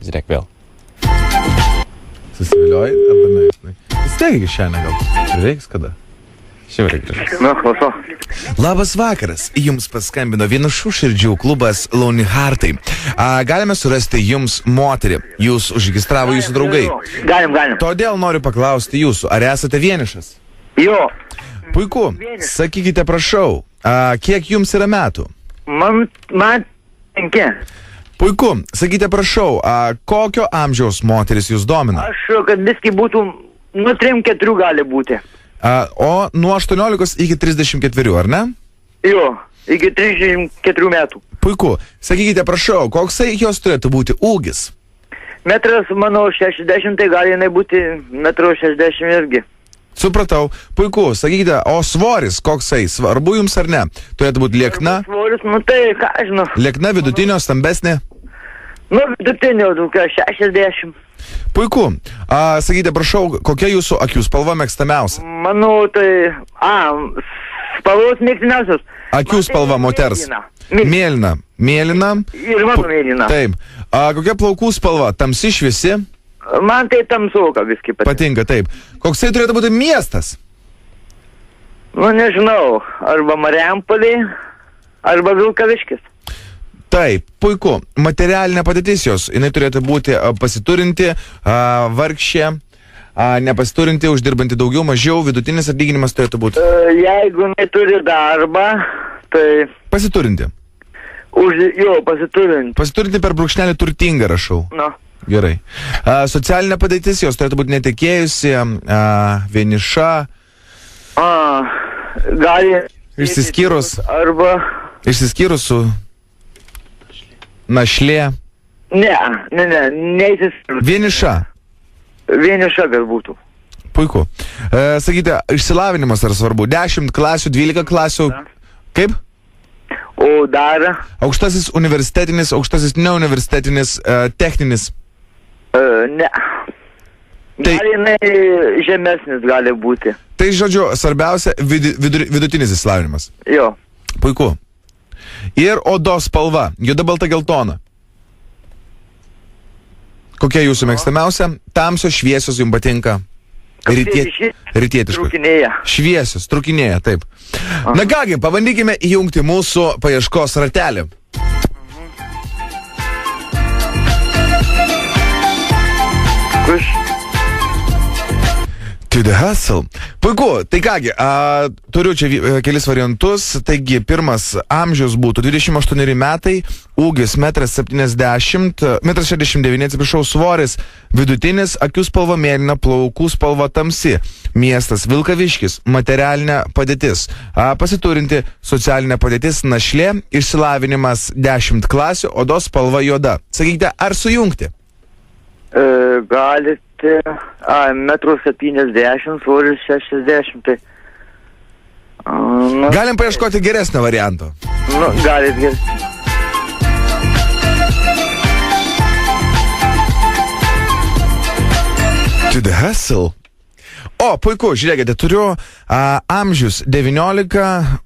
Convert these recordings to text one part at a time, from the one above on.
Žiūrėk vėl. Susiviliojai arba ne? Įsteigi šiandien gal. Reiks kada? Šiauriai gražus. Na, klausau. Labas vakaras. Jums paskambino Vienišų širdžių klubas Lonely Heartai. Galime surasti jums moterį. Jūs užregistravo jūsų draugai. Galim. Todėl noriu paklausti jūsų, ar esate vienišas? Jo. Puiku. Sakykite, prašau, kiek jums yra metų? Man 5. Puiku. Sakykite, prašau, kokio amžiaus moteris jūs domina? Aš, kad viski būtų, nuo 3-4 gali būti. O nuo 18 iki 34, ar ne? Jo, iki 34 metų. Puiku. Sakykite, prašau, koksai jos turėtų būti ūgis? Metras, mano, 60, tai gali jinai būti 1,60 m irgi. Supratau. Puiku. Sakykite, o svoris koksai? Svarbu jums ar ne? Turėtų būti liekna? Svoris, nu tai, ką žinau. Liekna, vidutinio, stambesnė? Nu, vidutinio, 60. Puiku. Sakykite, prašau, kokia jūsų akių spalva mėgstamiausia? Manau, tai... spalvos mėgstamiausios. Akių spalva moters. Mėlyna. Mėlyna. Ir mano mėlyna. Taip. Kokia plaukų spalva? Tamsi, šviesi? Man tai tamsoka viski patinka. Patinka, taip. Koksai turėtų būti miestas? Nu, nežinau. Arba Marijampolė, arba Vilkaviškis. Taip, puiku. Materialinė padėtis jos, jinai turėtų būti pasiturinti, vargšė, nepasiturinti, uždirbanti daugiau, mažiau, vidutinis atlyginimas turėtų būti. Jeigu neturi darbą, tai... Pasiturinti. Pasiturinti. Pasiturinti per brūkšnelį turtingą rašau. Nu. Gerai. Socialinė padėtis jos turėtų būti netekėjusi, vieniša. Gali... Išsiskyrus. Arba... Išsiskyrus su... Našlė. Neįsiskyrus. Vieniša. Vieniša gal būtų. Puiku. Sakykite, išsilavinimas ar svarbu? 10 klasių, 12 klasių. Kaip? O dar? Aukštasis universitetinis, aukštasis neuniversitetinis, techninis. Ne. Gal jinai žemesnis gali būti. Tai, žodžiu, svarbiausia vidutinis išsilavinimas. Jo. Puiku. Ir odos spalva. Juoda, balta, geltona. Kokia jūsų mėgstamiausia? Tamsios, šviesios jums patinka? Rytietiškos. Trukinėja. Šviesios, trukinėja, taip. Na kągi, pabandykime įjungti mūsų paieškos ratelį. To the hustle. Puiku, tai kągi, turiu čia kelis variantus. Taigi, pirmas amžius būtų 28 metai, ūgis 1,69 m, atsiprašau, svoris vidutinis, akių spalva mėlyna, plaukų spalva tamsi. Miestas Vilkaviškis, materialinė padėtis. Pasiturinti socialinė padėtis, našlė, išsilavinimas 10 klasių, odos spalva juoda. Sakykite, ar sujungti? Galite 1,70 m, svoris 60. Tai, Galim paieškoti geresnio varianto. Nu, galit geresnio. To the hustle. O, puiku, žiūrėkite, turiu amžius 19,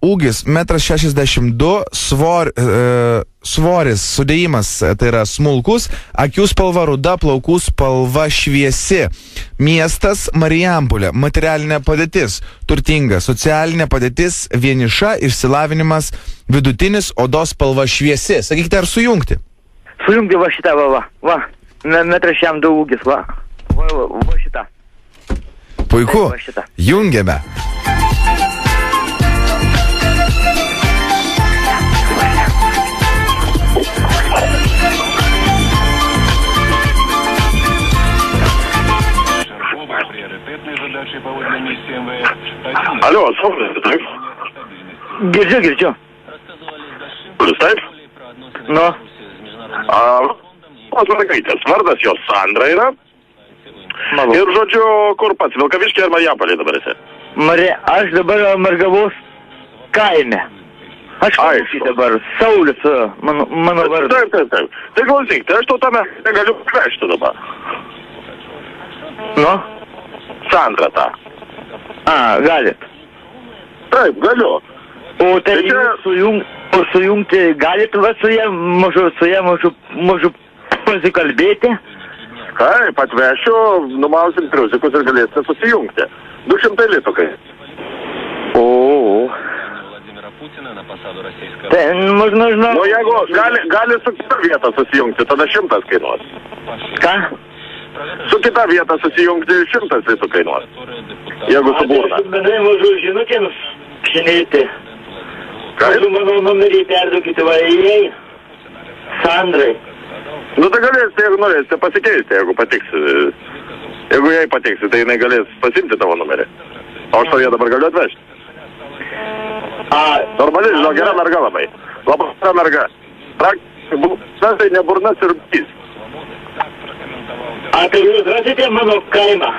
ūgis 1,62 m, svoris, sudėjimas, tai yra smulkus, akių spalva ruda, plaukų spalva šviesi. Miestas Marijampolė, materialinė padėtis, turtinga, socialinė padėtis, vieniša, išsilavinimas, vidutinis, odos spalva šviesi. Sakykite, ar sujungti? Sujungti va šitą, va. 1,62 m ūgis, va šitą. Puiku, jungiame. Алло, слушайте, taip? Girdžiu. Kuris taip? Nu. Mergaitės vardas jos Sandra yra. Malu. Ir žodžiu, kur pats, Vilkaviškė ar Marijampolė dabar esi? Aš dabar Margavos kaime. Aš dabar, Saulis, mano vardas. Taip. Tai klausyk, tai aš to tame negaliu pakvežti dabar. Nu? Sandra tą. Galit. Taip, galiu. O tai sujungti galit va su ja, pasikalbėti? Kaip, atvešiu, numausim triusikus ir galėsite susijungti. 200 litų kai. O. Tai, možno. Nu, jeigu gali su kita vieta susijungti, tada 100 kainuos. Ką? Su kita vieta susijungti 100 litų kainuos. Jeigu su burna. Bendrai mažų žinutėms žinėti. Kaip? Mano numerį perduokite vaėjai. Sandrai. Nu, tai galėsite, jeigu norėsite, pasikeisti, jeigu patiks. Jeigu jai patiksi, tai jinai galės pasimti tavo numerį. O aš tavie dabar galiu atvežti. Normaliai, žinau, gera merga labai. Labai gera merga. Tai ne burnas ir bys. Tai jūs rasite mano kaimą?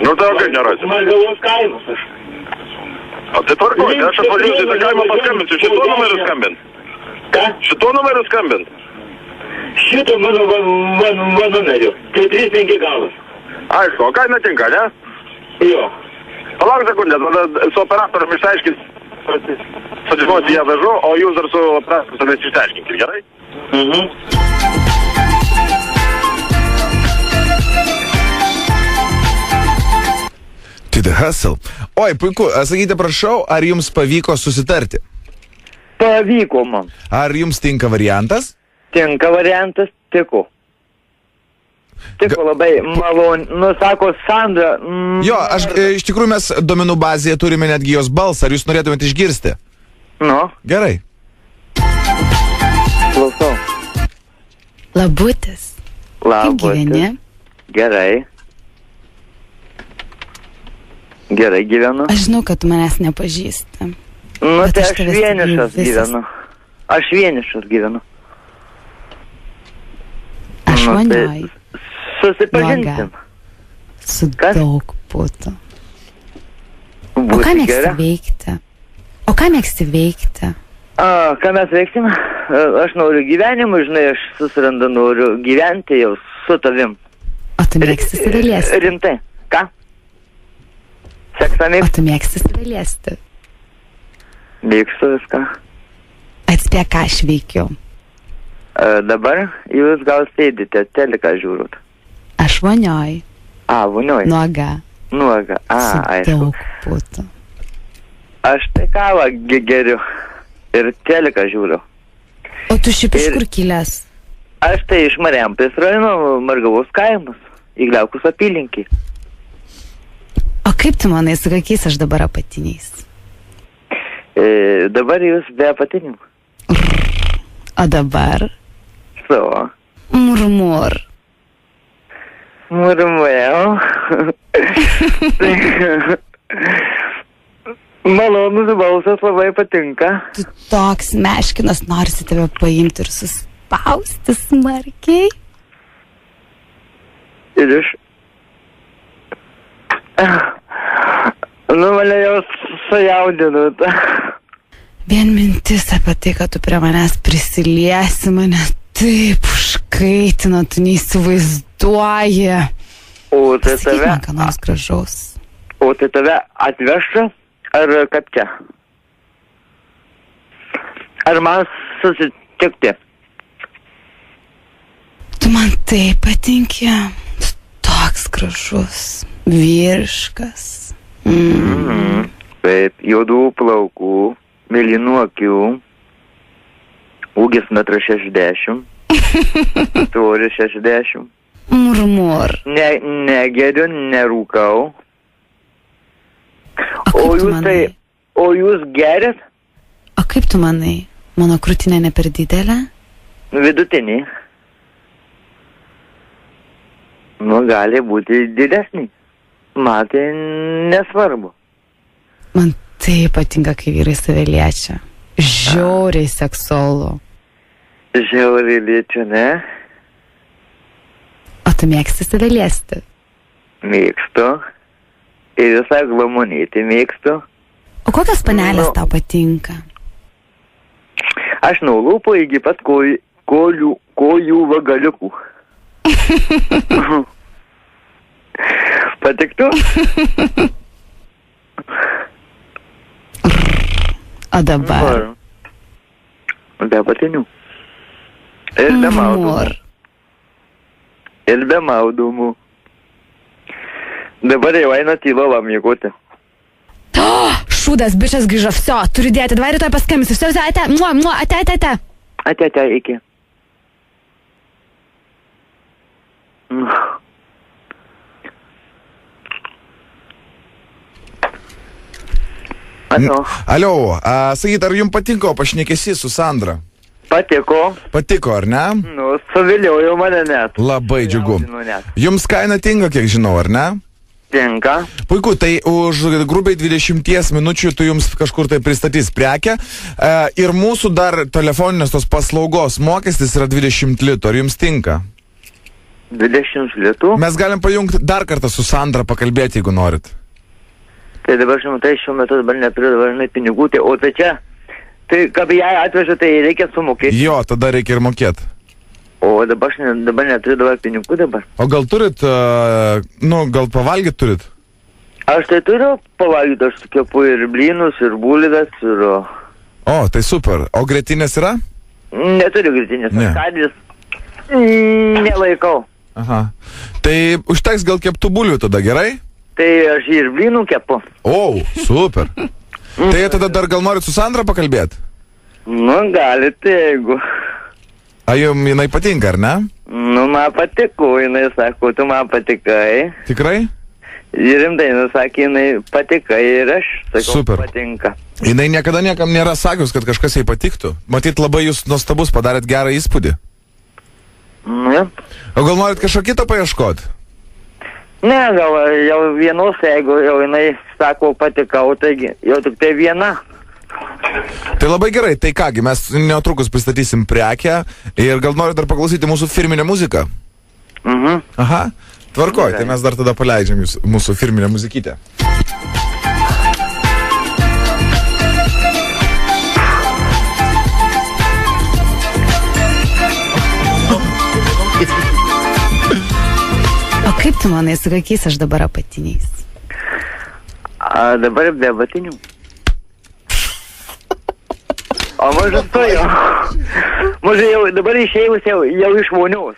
Nu, tai kaip nerasite? Margavos kaimas aš. O tai tvarkuoti, aš atvažiuosiu į kaimą paskambinsiu. Šituo numeriu skambint. Ką? Šituo numeriu skambint. Šito mano numeriu. Tai 3-5 galas. Aišku, o kaina tinka, ne? Jo. Palauk sekundę, tada su operatorium išsiaiškins. Sudėliuoti ją vežu, o jūs dar su operatorium išsiaiškinkit, gerai? Tai the hustle. Oi, puiku. Sakykite, prašau, ar jums pavyko susitarti? Pavyko man. Ar jums tinka variantas? Tinka variantas, tiko. Tiko labai malon. Nu, sako Sandra. Jo, iš tikrųjų mes duomenų bazėje turime netgi jos balsą. Ar jūs norėtumėte išgirsti? Nu. Gerai. Klausau. Labutis. Kaip gyveni? Gerai. Gerai gyvenu. Aš žinau, kad tu manęs nepažįsti. Nu, tai aš vienišas gyvenu. Aš vienišas gyvenu. Aš vanioju. Susipažinsim. Su daug putų. O ką mėgsti veikti? Ką mes veiksim? Aš noriu gyvenimą, žinai, aš susirandu, noriu gyventi jau su tavim. O tu mėgsti save liesti? Rimtai. Ką? Seksą mėgsti? O tu mėgsti save liesti? Mėgstu viską. Atspėk, ką aš veikiu. Dabar jūs gal sėdite, teliką žiūrut. Aš vonioju. Vonioju. Nuoga. Su aišku. daug putų. Aš tai kavą geriu ir teliką žiūriu. O tu šiaip iš kur kilęs? Aš tai iš Marijampolės rajono, Margavos kaimas, Igliaukus apylinkį. O kaip tu manai, su kokiais aš dabar apatiniais? Dabar jūs be apatinių. O dabar? Savo. Murmur. Murmėjau. Malonus balsas labai patinka. Tu toks meškinas, norisi tave paimti ir suspausti smarkiai. Ir iš... Nu, mane jau sujaudinot. Vien mintis apie tai, kad tu prie manęs prisiliesi, mane taip užkaitina, tu neįsivaizduoji. O tai pasakyk man, ką nors gražaus. O tai tave atvežtų, ar kaip čia? Ar man susitikti? Tu man taip patinki, tu toks gražus, vyriškas. Taip, juodų plaukų, mėlynų akių, ūgis 1,60 m, svoris 60. Murmur. Negeriu, nerūkau. O jūs gerit? O kaip tu manai? Mano krūtinė ne per didelė? Vidutinį. Nu, gali būti didesnį. Man tai nesvarbu. Man taip patinka, kai vyrai save liečia. Žiauriai seksualu. Žiauriai liečia, ne? O tu mėgsti save liesti? Mėgstu. Ir visą glamonėti mėgstu. O kokios panelės tau patinka? Aš nuo lūpų iki pat kojų vagaliukų. Patiktų? O dabar? Be patinių. Ir be mautų. ir be maudomų. Dabar jau eina tylo miegoti. Šūdas, bičias grįžo, vsio, turiu dėti, dabar rytoj paskambinsiu, vsio, ate, ate. Ate, iki. Alio, sakyt, ar jums patiko pašnekesys su Sandra? Patiko. Patiko, ar ne? Nu, suviliojo mane net. Labai džiugu. Net. Jums kaina tinka, kiek žinau, ar ne? Tinka. Puiku, tai už grubiai 20 minučių tu jums kažkur tai pristatys prekę. Ir mūsų dar telefoninės tos paslaugos mokestis yra 20 litų. Ar jums tinka? 20 litų? Mes galim pajungti dar kartą su Sandra pakalbėti, jeigu norit. Tai dabar šiuo metu dabar neturiu dabar pinigų, o tai čia, tai kaip ją atvežu, tai reikia sumokėti. Jo, tada reikia ir mokėti. O dabar neturiu dabar pinigų dabar. O gal turit, gal pavalgyti turit? Aš tai turiu pavalgyti, aš kepu ir blynus, ir bulves, ir... O, tai super. O grietinės yra? Neturiu grietinės, Ne. Kadis nelaikau. Aha. Tai užteks gal keptų bulvių tada, gerai? Tai aš ir blynų kepu. O, super. Tai tada dar gal norit su Sandra pakalbėti? Nu, galite, jeigu... A jums jinai patinka, ar ne? Nu, man patiko, jinai sako, tu man patikai. Tikrai? Ir rimtai, sakė, jinai patikai ir aš sakau, Super. patinka. Jinai niekada niekam nėra sakius, kad kažkas jai patiktų. Matyt, labai jūs nuostabus, padarėt gerą įspūdį. Nu, ja. O gal norit kažko kito paieškoti? Ne, gal jau vienos, jeigu jau jinai sako patikau, taigi jau tik tai viena. Tai labai gerai, tai kągi, mes netrukus pristatysim prekę ir gal norit dar paklausyti mūsų firminę muziką? Mhm. Aha, tvarkoj, tai mes dar tada paleidžiam jūs, mūsų firminę muzikytę. O kaip tu manai, su kokiais aš dabar apatiniais? Dabar be batinių. O mažas to jau. Mažai jau, dabar išėjus jau iš vonios.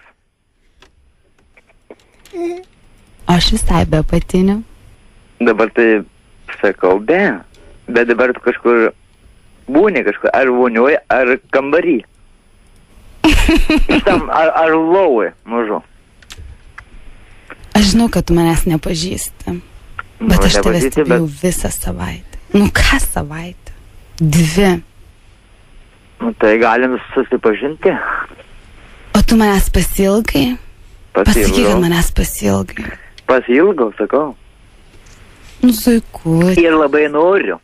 Aš visai be apatinių. Dabar tai sakau be. Bet dabar tu kažkur būni kažkur, ar vonioje, ar kambarį. Tam, ar lovai, mažu. Aš žinau, kad tu manęs nepažįsti. Bet aš tave stebėjau visą savaitę. Nu ką savaitę? 2. Nu tai galim susipažinti. O tu manęs pasilgai? Pasakyk, kad manęs pasilgai. Pasilgau, sakau. Nu zuikutė. Ir labai noriu.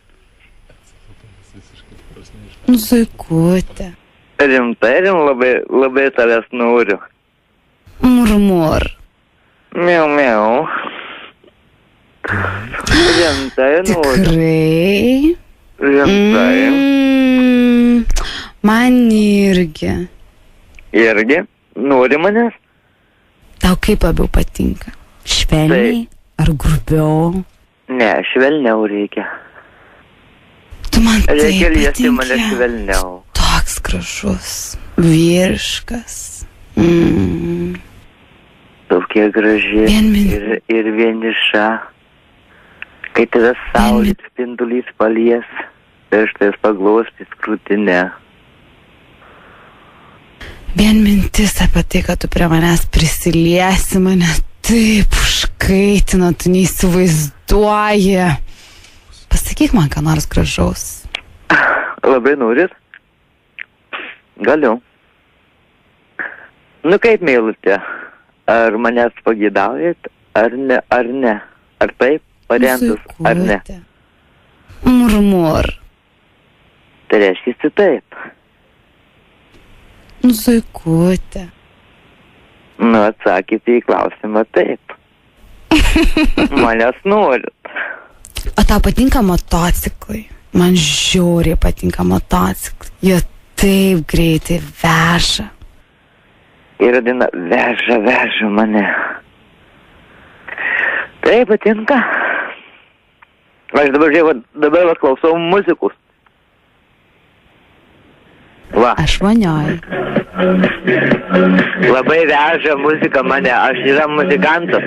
Nu zuikutė. Rimtai, labai tavęs noriu. Murmur. Miau, miau. Rimtai noriu. Tikrai? Rimtai. Man irgi. Irgi? Nori manęs? Tau kaip labiau patinka? Švelniai ar grubiau? Ne, švelniau reikia. Tu man taip Reikia liesti mane patinki. švelniau. Toks gražus, vyriškas. Tokia graži ir vieniša. Kai tave saulės spindulys palies, pirštais paglostys krūtinę. Vien mintis apie tai, kad tu prie manęs prisiliesi, mane taip užkaitina, tu neįsivaizduoji. Pasakyk man, ką nors gražaus. Labai norit? Galiu. Nu kaip, meilutė, ar manęs pagidaujat, ar ne, ar ne? Ar taip, variantus, ar ne? Zuikutė. Murmur. Tai reiškia taip. Nu, zuikutė. Nu, atsakyti į klausimą taip. Manęs norit. O tau patinka motociklai? Man žiauriai patinka motociklai. Jie taip greitai veža. Ir daina veža mane. Tai patinka. Aš dabar klausau muzikos. Va. Aš vonioju. Labai veža muzika mane, aš yra muzikantas.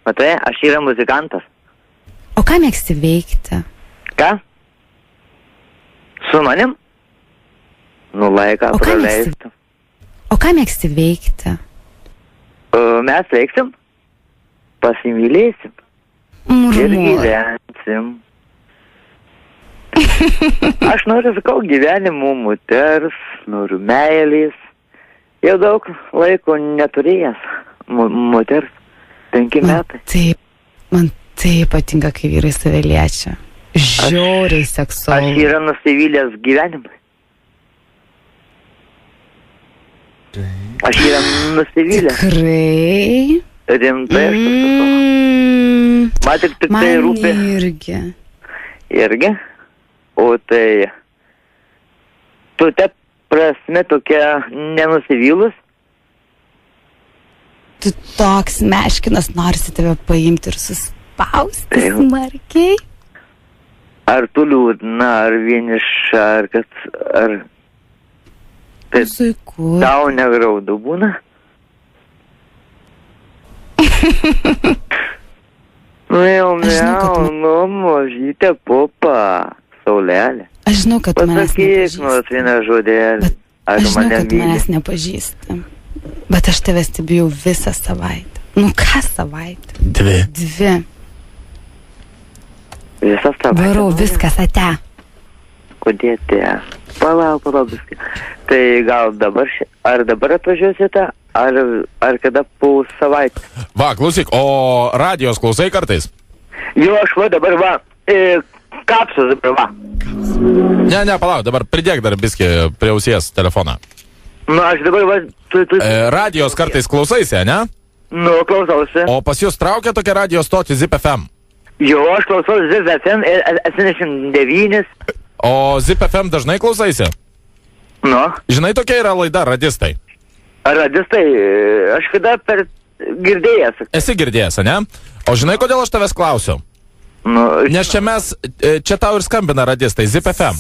Matai, aš yra muzikantas. O ką mėgsti veikti? Ką? Su manim? Nu, laiką O ką praleistų. O ką mėgsti veikti? Mes veiksim, pasimylėsim ir Murmuoju. gyvensim. Aš noriu, sakau, gyvenimo moters, noriu meilės. Jau daug laiko neturėjęs moters. 5 metai. Taip, man taip patinka, kai vyrai save liečia. Žiauriai Aš seksualu. yra nusivylęs gyvenimą. Aš yra nusivylęs. Tikrai? Rimtai aš taip sakau. Man tik tai Man rūpi. irgi. Irgi. O tai... Tu te prasme tokia nenusivylus? Tu toks meškinas, norisi tave paimti ir suspausti Taip. smarkiai. Ar tu liūdna, ar vieniša, ar kad... Ar... Tai Zuiku. tau negraudu būna? Nu jau, Aš žinau, kad miau, nu, mažytė popa, saulelė. Aš žinau, kad tu manęs Pasakyk nepažįsti. nors vieną žodėlį. Bet Ar aš žinau, mane kad tu myli? manęs nepažįsti. Bet aš tave stebėjau visą savaitę. Nu ką savaitę? 2. Visas tavo. Varau viskas ate. Kodėl te? Palauk viską. Tai gal dabar, ar dabar atvažiuosite, ar kada po savaitę? Va, klausyk, o radijos klausai kartais? Jo, aš va dabar va, kapsus dabar va. Ne, palauk, dabar pridėk dar biskį prie ausies telefoną. Nu, aš dabar va, tu. Radijos kartais klausaisi, ne? Nu, klausausi. O pas jūs traukia tokia radijos stotį Zip FM. Jo, aš klausausi ZFM 79. O Zip FM dažnai klausaisi? Nu, Žinai, tokia yra laida Radistai. radistai, aš kada per girdėjęs. Esi girdėjęs, ne? O žinai, kodėl aš tavęs klausiu? Nu, Nes čia tau ir skambina Radistai, Zip FM.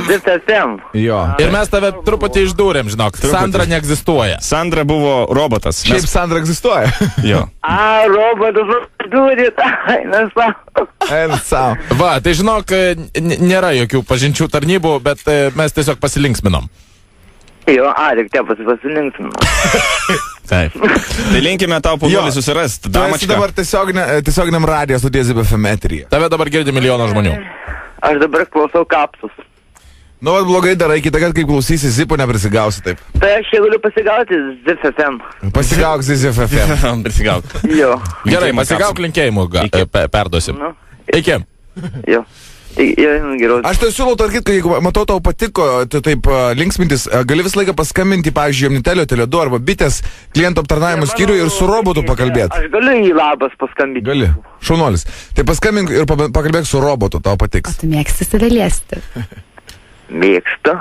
ZFM. Jo. Ir mes tave truputį išdūrėm, žinok. Sandra neegzistuoja. Sandra buvo robotas. Šiaip Sandra egzistuoja. Jo. Robotas turi, nesau. Eina savo. Va, tai žinok, nėra jokių pažinčių tarnybų, bet mes tiesiog pasilinksminom. Jo, tik te pasilinksinu. Taip. Tai linkime tau Paulėlį susirasti. Tu esi dabar tiesioginiam radijos stoties Zip FM eteryje. Tave dabar girdi milijoną žmonių. Aš dabar klausau kapsus. Nu, vat blogai darai, kitą kartą, kai klausysi Zipo, neprisigausi taip. Tai aš čia galiu pasigauti ZFM. Pasigauk Zip FM. Prisigauk. Jo, Gerai, Linkėjimai pasigauk kapsui. linkėjimų, perduosim. nu, Iki. jo. Geriau. Aš tai siūlau tarkit, kai jeigu matau tau patiko, tai taip linksmintis, gali visą laiką paskambinti, pavyzdžiui, Omnitelio, Tele2 arba Bitės klientų aptarnavimo skyrių ir su robotu pakalbėti. Aš galiu į labas paskambinti. Gali, šaunuolis. Tai paskambink ir pakalbėk su robotu, tau O patiks. tu mėgsti save liesti. Mėgstu.